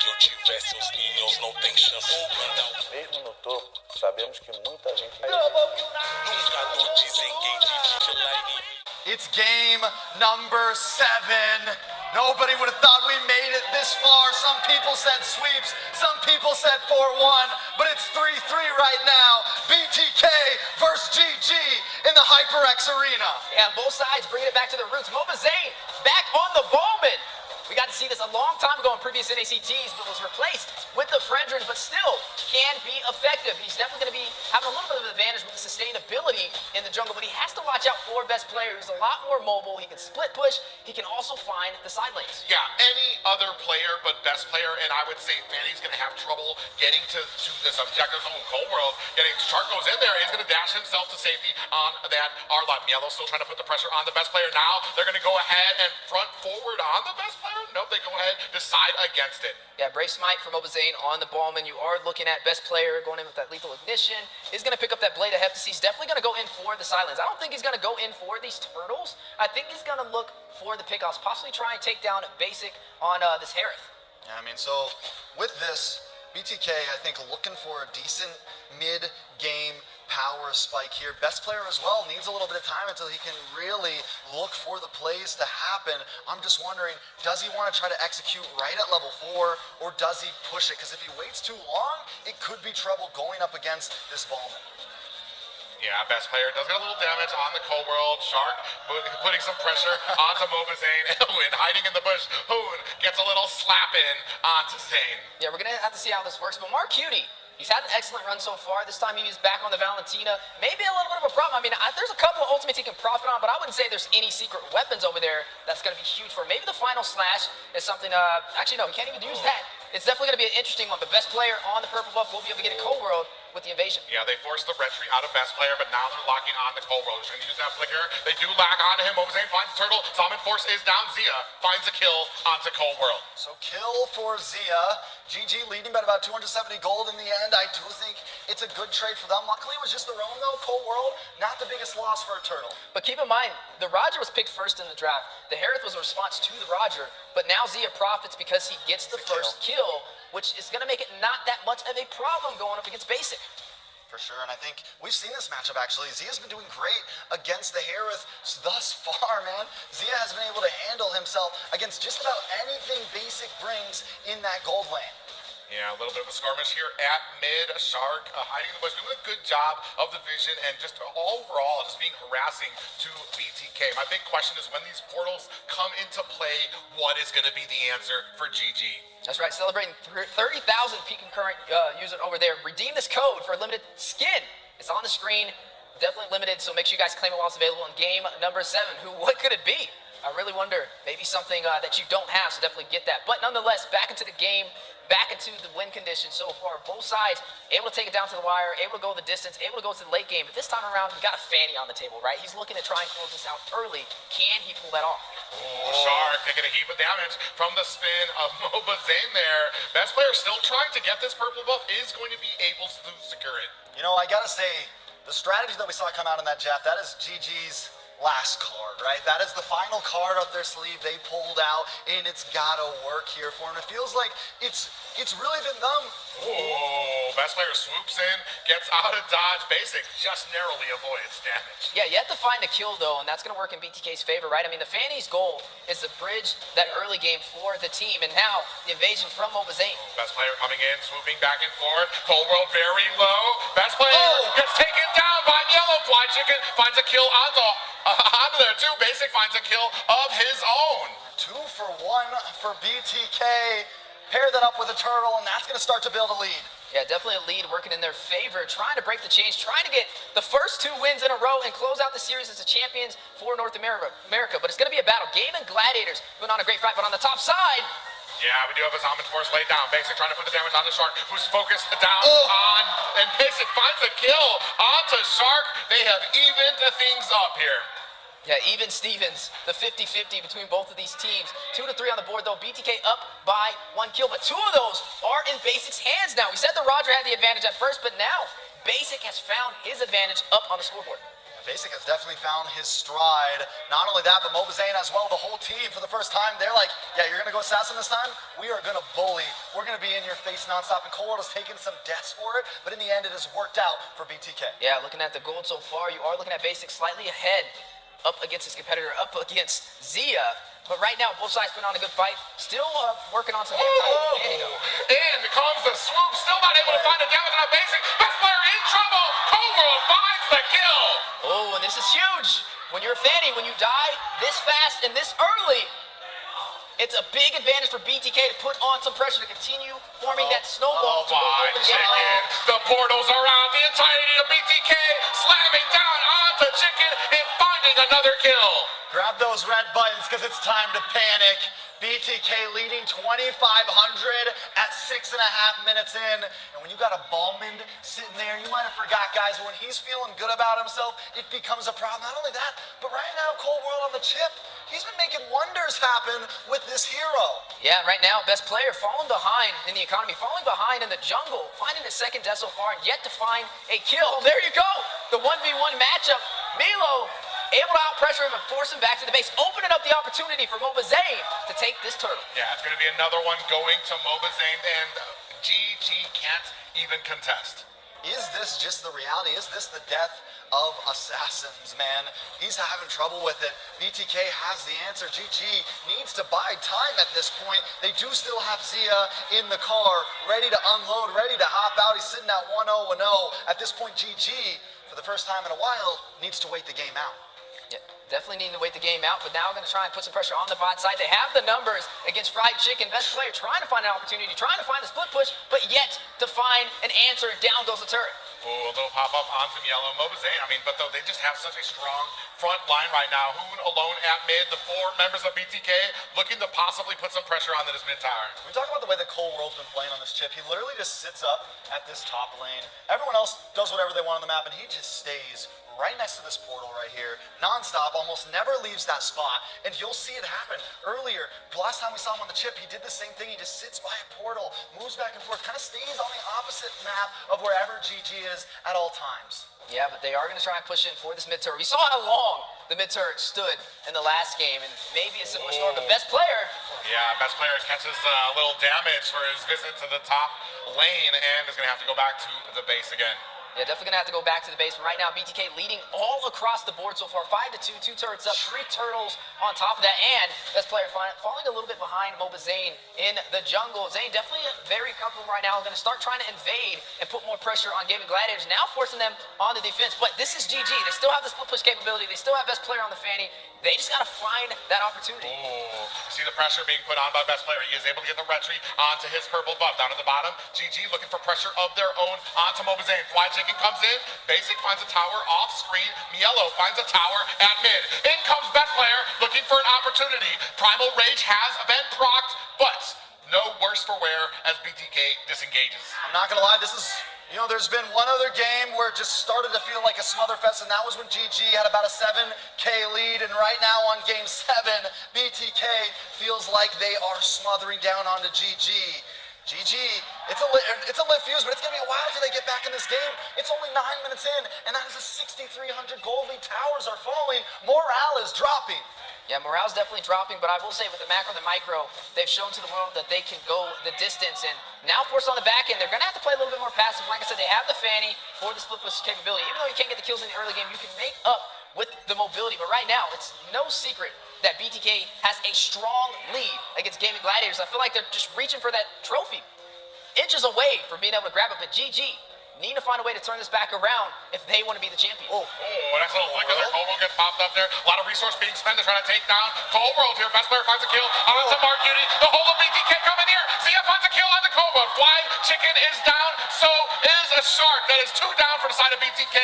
que eu tivesse, os minions não tem chance de mandar o... Mesmo no topo, sabemos que muita gente... Nunca no desengage vigilante. It's game number 7. Nobody would have thought we made it this far. Some people said sweeps, some people said 4-1, but it's 3-3 right now. BTK versus GG in the HyperX Arena. Yeah, both sides bringing it back to their roots. Mobazane back on the Bowman. We got to see this a long time ago in previous NACTs, but was replaced with the Frendrins, but still can be effective. He's definitely going to be having a little bit of an advantage with the sustainability in the jungle, but he has to watch out for best player who's a lot more mobile. He can split push. He can also find the side lanes. Yeah, any other player but best player, and I would say Fanny's going to have trouble getting to this objective. Oh, Cold World, Shark goes in there. He's going to dash himself to safety on that R-Lot. Yellow still trying to put the pressure on the best player now. They're going to go ahead and front forward on the best player. Nope, they go ahead, decide against it. Yeah, Brave Smite from Mobazane on the Ballman. You are looking at best player going in with that lethal ignition. He's going to pick up that Blade of Heptacy. He's definitely going to go in for the silence. I don't think he's going to go in for these turtles. I think he's going to look for the pickoffs, possibly try and take down Basic on this Harith. Yeah, I mean, so with this, BTK, I think, looking for a decent mid-game power spike here. Best player as well needs a little bit of time until he can really look for the plays to happen. I'm just wondering, does he want to try to execute right at level 4, or does he push it? Because if he waits too long, it could be trouble going up against this Ballman. Yeah, best player does get a little damage on the Cold World. Shark putting some pressure onto Mobazane. Hoon hiding in the bush. Hoon gets a little slap in onto Zane. Yeah, we're going to have to see how this works. But Mark Cutie, he's had an excellent run so far. This time he was back on the Valentina. Maybe a little bit of a problem. I mean, there's a couple of ultimates he can profit on, but I wouldn't say there's any secret weapons over there that's going to be huge for him. Maybe the final slash is something, actually, no, he can't even use that. It's definitely going to be an interesting one. The best player on the purple buff will be able to get a Cold World with the invasion. Yeah, they forced the retreat out of best player, but now they're locking on the Cold World. They're going to use that flicker. They do lock onto him. Mobazane finds the turtle. Salmon Force is down. Zia finds a kill onto Cold World. So kill for Zia. GG leading by about 270 gold in the end. I do think it's a good trade for them. Luckily, it was just their own, though. Cold World, not the biggest loss for a turtle. But keep in mind, the Roger was picked first in the draft. The Harith was a response to the Roger, but now Zia profits because he gets the first kill, which is going to make it not that much of a problem going up against Basic. For sure, and I think we've seen this matchup actually. Zia's been doing great against the Harith thus far, man. Zia has been able to handle himself against just about anything Basic brings in that gold lane. Yeah, a little bit of a skirmish here at mid. Shark hiding in the bush, doing a good job of the vision and just overall just being harassing to BTK. My big question is when these portals come into play, what is going to be the answer for GG? That's right, celebrating 30,000 peak concurrent users over there. Redeem this code for limited skin. It's on the screen, definitely limited, so make sure you guys claim it while it's available in game number 7. What could it be? I really wonder, maybe something that you don't have, so definitely get that. But nonetheless, back into the game, back into the win condition so far. Both sides able to take it down to the wire, able to go the distance, able to go to the late game. But this time around, we got a Fanny on the table, right? He's looking to try and close this out early. Can he pull that off? Oh, Shark taking a heap of damage from the spin of Mobazane there. Best player still trying to get this purple buff, is going to be able to secure it. You know, I gotta say, the strategy that we saw come out in that Jeff, that is GG's last card, right? That is the final card up their sleeve they pulled out, and it's gotta work here for them. It feels like it's really been them. Oh, best player swoops in, gets out of dodge. Basic just narrowly avoids damage. Yeah, you have to find a kill, though, and that's going to work in BTK's favor, right? I mean, the Fanny's goal is to bridge that early game for the team, and now the invasion from Mobazane. Best player coming in, swooping back and forth. Cold World very low. Best player gets taken down by Yellow. Fly Chicken finds a kill onto there, too. Basic finds a kill of his own. 2 for 1 for BTK. Pair that up with a turtle, and that's going to start to build a lead. Yeah, definitely a lead working in their favor, trying to break the chains, trying to get the first 2 wins in a row and close out the series as the champions for North America. But it's going to be a battle. Game and Gladiators putting on a great fight, but on the top side, yeah, we do have a Salmon Force laid down. Basic trying to put the damage on the Shark, who's focused down on, and Basic finds a kill onto Shark. They have evened things up here. Yeah, even Stevens, the 50-50 between both of these teams. 2 to 3 on the board, though. BTK up by 1 kill, but 2 of those are in Basic's hands now. We said the Roger had the advantage at first, but now Basic has found his advantage up on the scoreboard. Basic has definitely found his stride. Not only that, but Mobazane as well, the whole team for the first time, they're like, yeah, you're gonna go assassin this time? We are gonna bully. We're gonna be in your face nonstop. And Cold has taken some deaths for it, but in the end, it has worked out for BTK. Yeah, looking at the gold so far, you are looking at Basic slightly ahead up against his competitor, up against Zia. But right now, both sides putting on a good fight. Still working on some game time. In comes the swoop. Still not able to find a damage on a Basic. Best player in trouble. Cold finds the kill. Oh, and this is huge. When you're a Fanny, when you die this fast and this early, it's a big advantage for BTK to put on some pressure to continue forming that snowball. Oh my Chicken. The portals around the entirety of BTK. Slamming down onto Chicken and finding another kill. Grab those red buttons because it's time to panic. BTK leading 2,500 at 6.5 minutes in. And when you got a Ballman sitting there, you might have forgot, guys, when he's feeling good about himself, it becomes a problem. Not only that, but right now, Cold World on the chip, he's been making wonders happen with this hero. Yeah, right now, best player falling behind in the economy, falling behind in the jungle, finding the second death so far, and yet to find a kill. There you go, the 1v1 matchup. Milo able to out-pressure him and force him back to the base, opening up the opportunity for Mobazane to take this turtle. Yeah, it's going to be another one going to Mobazane, and GG can't even contest. Is this just the reality? Is this the death of assassins, man? He's having trouble with it. BTK has the answer. GG needs to buy time at this point. They do still have Zia in the car, ready to unload, ready to hop out. He's sitting at 1-0-0. At this point, GG, for the first time in a while, needs to wait the game out. Yeah, definitely needing to wait the game out, but now going to try and put some pressure on the bot side. They have the numbers against Fried Chicken. Best player trying to find an opportunity, trying to find the split push, but yet to find an answer, and down goes the turret. Oh, a little pop-up on some yellow. Mobazane, I mean, but though they just have such a strong front line right now. Hoon alone at mid, the 4 members of BTK looking to possibly put some pressure on this mid tower. We talk about the way that Cold World's been playing on this chip. He literally just sits up at this top lane. Everyone else does whatever they want on the map, and he just stays right next to this portal right here, non-stop, almost never leaves that spot, and you'll see it happen. Earlier, the last time we saw him on the chip, he did the same thing. He just sits by a portal, moves back and forth, kind of stays on the opposite map of wherever GG is at all times. Yeah, but they are going to try and push in for this mid turret. We saw how long the mid turret stood in the last game, and maybe a similar story, but best player. Yeah, best player catches a little damage for his visit to the top lane and is going to have to go back to the base again. Yeah, definitely going to have to go back to the base. But right now, BTK leading all across the board so far. 5-2, 2 turrets up, 3 turtles on top of that. And best player falling a little bit behind Mobazane in the jungle. Zane definitely very comfortable right now. Going to start trying to invade and put more pressure on Gaming Gladiators. Now forcing them on the defense. But this is GG. They still have the split push capability. They still have best player on the Fanny. They just got to find that opportunity. Oh, see the pressure being put on by best player. He is able to get the retreat onto his purple buff. Down at the bottom, GG looking for pressure of their own onto Mobazane. Fly Chicken comes in. Basic finds a tower off screen. Mielo finds a tower at mid. In comes best player looking for an opportunity. Primal Rage has been procced, but no worse for wear as BTK disengages. I'm not going to lie, this is... You know, there's been one other game where it just started to feel like a smotherfest, and that was when GG had about a 7K lead, and right now on game 7, BTK feels like they are smothering down onto GG. GG, it's a lit fuse, but it's going to be a while till they get back in this game. It's only 9 minutes in, and that is a 6,300 gold lead. Towers are falling. Morale is dropping. Yeah, morale's definitely dropping, but I will say with the macro and the micro, they've shown to the world that they can go the distance, and now forced on the back end, they're going to have to play a little bit more passive. Like I said, they have the Fanny for the split push capability. Even though you can't get the kills in the early game, you can make up with the mobility, but right now, it's no secret that BTK has a strong lead against Gaming Gladiators. I feel like they're just reaching for that trophy. Inches away from being able to grab it, but GG need to find a way to turn this back around if they want to be the champion. Oh, nice little flicker there. Cold World gets popped up there. A lot of resource being spent to try to take down Cold World here. Best player finds a kill onto Mark Cutie. The whole of BTK coming here. Zia finds a kill on the Cold World. Fly Chicken is down. So is a Shark. That is 2 down for the side of BTK.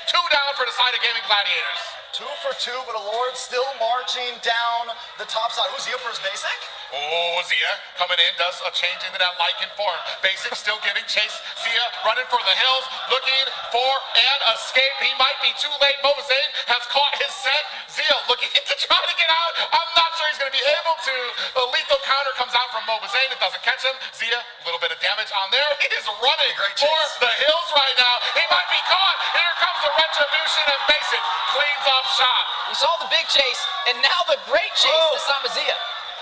2 down for the side of Gaming Gladiators. 2 for 2, but a Lord still marching down the top side. Who's Zia for his basic? Oh, Zia coming in, does a change into that Lycan form. Basic still giving chase. Zia running for the hills, looking for an escape. He might be too late. Mobazane has caught his scent. Zia looking to try to get out. I'm not sure he's going to be able to. A lethal counter comes out from Mobazane. It doesn't catch him. Zia, a little bit of damage on there. He is running for the hills right now. He might be caught. Here comes the retribution, and Basic cleans up shot. We saw the big chase, and now the great chase this time with Zia.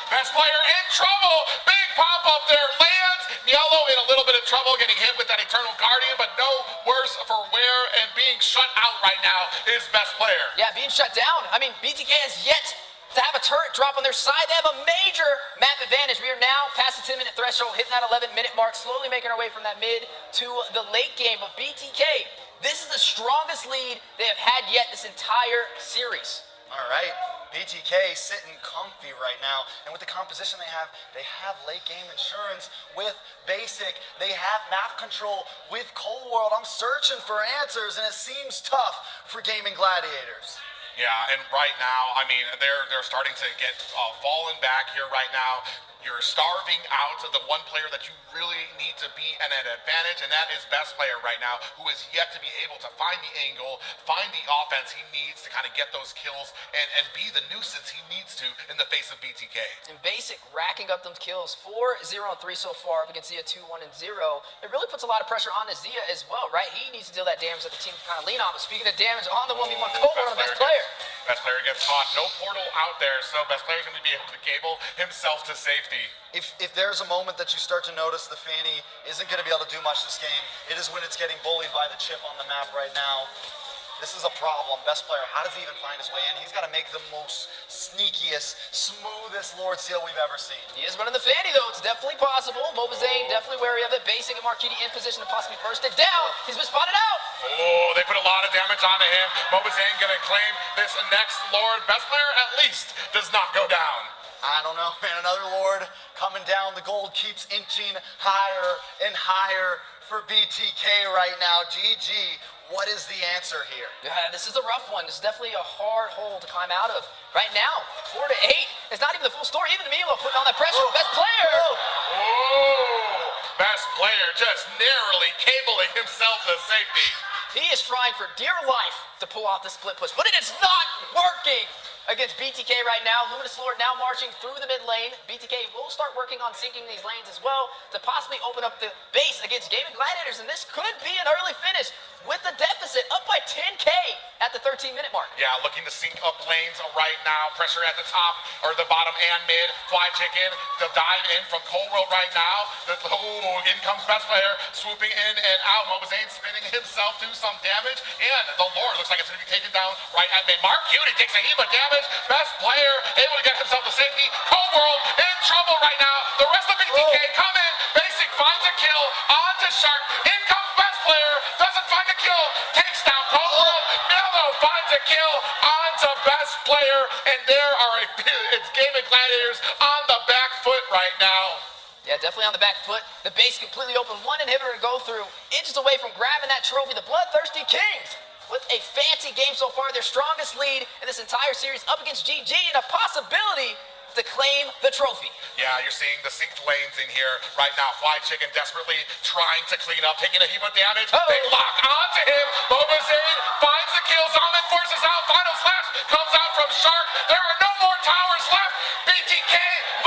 Best player in trouble. Big pop up there lands. Yellow in a little bit of trouble getting hit with that Eternal Guardian, but no worse for wear, and being shut out right now is best player. Yeah, being shut down. I mean, BTK has yet to have a turret drop on their side. They have a major map advantage. We are now past the 10-minute threshold, hitting that 11-minute mark, slowly making our way from that mid to the late game. But BTK, this is the strongest lead they have had yet this entire series. All right, BTK sitting comfy right now, and with the composition they have late game insurance with Basic, they have map control with Cold World. I'm searching for answers, and it seems tough for Gaming Gladiators. Yeah, and right now, I mean, they're starting to get fallen back here right now. You're starving out the one player that you really need to be at an advantage, and that is best player right now, who is yet to be able to find the angle, find the offense he needs to kind of get those kills and be the nuisance he needs to in the face of BTK. And Basic racking up those kills, 4, 0, and 3 so far up against Zia 2, 1, and 0. It really puts a lot of pressure on Zia as well, right? He needs to deal that damage that the team can kind of lean on. But speaking of damage, on the 1v1 Cobra on the best player. Best player gets caught. No portal out there, so best player's going to be able to cable himself to safety. If there's a moment that you start to notice the Fanny isn't going to be able to do much this game, it is when it's getting bullied by the chip on the map right now. This is a problem. Best player, how does he even find his way in? He's got to make the most sneakiest, smoothest Lord Seal we've ever seen. He is running the Fanny, though. It's definitely possible. Mobazane definitely wary of it. Basic and Marquiti in position to possibly burst it down. He's been spotted out. Oh, they put a lot of damage onto him. Mobazane going to claim this next Lord. Best player, at least, does not go down. I don't know, man. Another Lord coming down. The gold keeps inching higher and higher for BTK right now. GG. What is the answer here? Yeah, this is a rough one. This is definitely a hard hole to climb out of. Right now, 4 to 8. It's not even the full story. Even Milo putting on that pressure. Best player. Oh, best player just narrowly cabling himself to safety. He is trying for dear life to pull off the split push, but it is not working against BTK right now. Luminous Lord now marching through the mid lane. BTK will start working on sinking these lanes as well to possibly open up the base against Gaming Gladiators, and this could be an early finish with the deficit up by 10K at the 13-minute mark. Yeah, looking to sync up lanes right now. Pressure at the top or the bottom and mid. Fly Chicken, the dive in from Cold World right now. In comes best player, swooping in and out. Mobazane spinning himself, do some damage, and the Lord looks like it's going to be taken down right at mid. Mark Cutie takes a heap of damage. Best player able to get himself to safety. Cold World in trouble right now. The rest of BTK come in. Basic finds a kill onto Shark. In comes best player. Doesn't find a kill. Takes down Cold World. Milo finds a kill onto best player. And there are it's Gaming Gladiators on the back foot right now. Yeah, definitely on the back foot. The base completely open. One inhibitor to go through. Inches away from grabbing that trophy. The Bloodthirsty Kings with a fancy game so far. Their strongest lead in this entire series up against GG and a possibility to claim the trophy. Yeah, you're seeing the synced lanes in here right now. Fly Chicken desperately trying to clean up, taking a heap of damage. They lock onto him. Mobazane finds the kill. Zalman forces out. Final slash comes out from Shark. There are no more towers left. BTK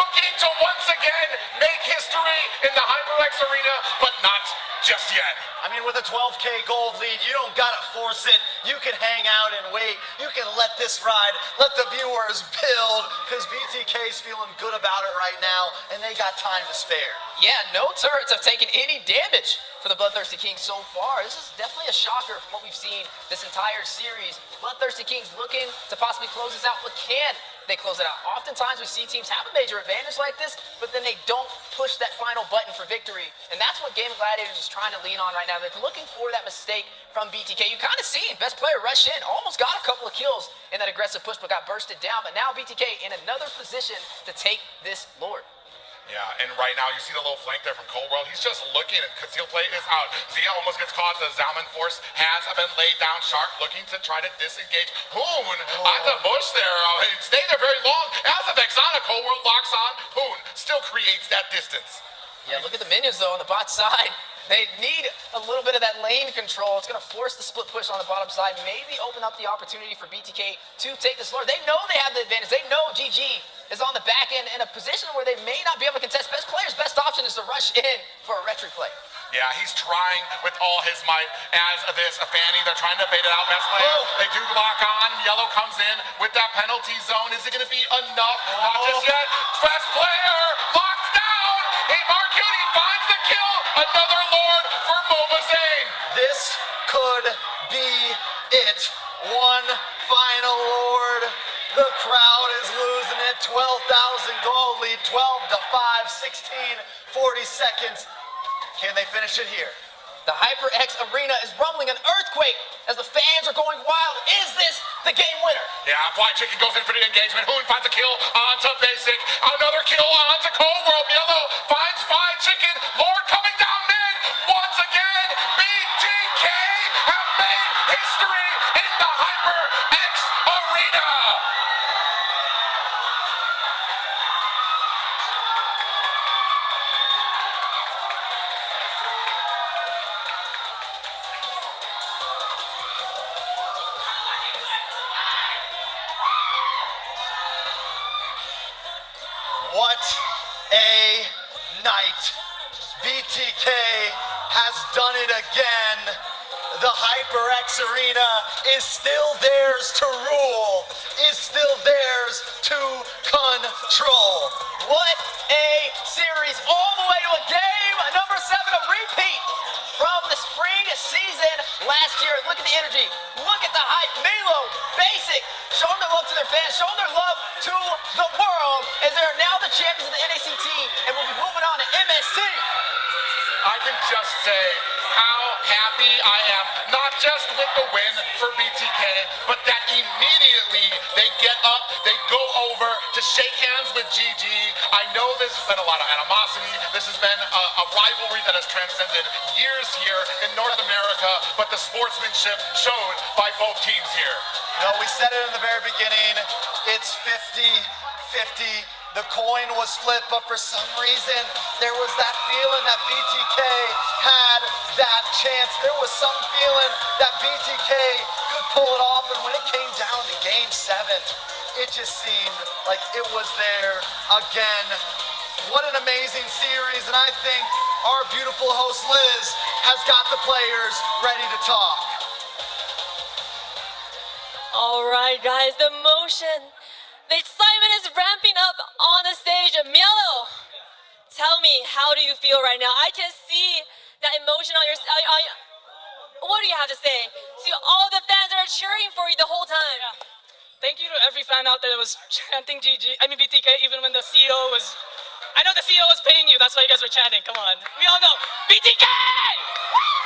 looking to once again make history in the HyperX arena, but not just yet. I mean, with a 12K gold lead, you don't gotta force it. You can hang out and wait. You can let this ride. Let the viewers build, because BTK's feeling good about it right now, and they got time to spare. Yeah, no turrets have taken any damage for the Bloodthirsty Kings so far. This is definitely a shocker from what we've seen this entire series. Bloodthirsty Kings looking to possibly close this out, but can they close it out? Oftentimes we see teams have a major advantage like this, but then they don't push that final button for victory. And that's what Gaming Gladiators is trying to lean on right now. They're looking for that mistake from BTK. You kind of see best player rush in, almost got a couple of kills in that aggressive push, but got bursted down. But now BTK in another position to take this Lord. Yeah, and right now you see the little flank there from Cold World. He's just looking, and concealed play is out. Zia almost gets caught. The Zalman force has been laid down. Shark looking to try to disengage. Hoon on the bush there. Stay there very long. As the Vexana, Cold World locks on. Hoon still creates that distance. Yeah, look at the minions though on the bot side. They need a little bit of that lane control. It's going to force the split push on the bottom side. Maybe open up the opportunity for BTK to take this Lord. They know they have the advantage. They know GG is on the back end in a position where they may not be able to contest. Best player's best option is to rush rush in for a retro play. Yeah, he's trying with all his might as this Fanny. They're trying to bait it out. Best player. They do lock on. Yellow comes in with that penalty zone. Is it going to be enough? Not just yet. Best player locked down. Hey, Marcuti finds the kill. Another Lord for Mobazane. This could be it. One final Lord. The crowd is losing it. 12,000 goal lead. 12 to 5. 16, 40 seconds. Can they finish it here? The HyperX Arena is rumbling an earthquake as the fans are going wild. Is this the game winner? Yeah, Fly Chicken goes in for the engagement. Hoon finds a kill onto Basic. Another kill onto Cold World. Yellow finds Fly Chicken. Lord coming down mid. Once again, BTK have made history in the HyperX Arena. What a night. BTK has done it again. The HyperX Arena is still theirs to rule, is still theirs to control. What a series, all the way to a game. Number 7, a repeat from the spring season last year. Look at the energy. Look at the hype. Milo, Basic, showing their love to their fans, showing their love to the world, as they are now the champions of the NACT and will be moving on to MSC. I can just say how happy I am, not just with the win for BTK, but that immediately they get up, they go over to shake hands with GG. I know this has been a lot of animosity. This has been a rivalry that has transcended years here in North America, but the sportsmanship showed by both teams here. No, we said it in the very beginning. It's 50-50. The coin was flipped, but for some reason, there was that feeling that BTK had that chance. There was some feeling that BTK could pull it off, and when it came down to Game 7, it just seemed like it was there again. What an amazing series, and I think our beautiful host Liz has got the players ready to talk. All right, guys, the emotion, the excitement is ramping up on the stage. Mielo, tell me, how do you feel right now? I can see that emotion on your. What do you have to say? See, all the fans are cheering for you the whole time. Yeah. Thank you to every fan out there that was chanting BTK, even when the CEO was. I know the CEO was paying you. That's why you guys were chanting. Come on, we all know BTK. Woo!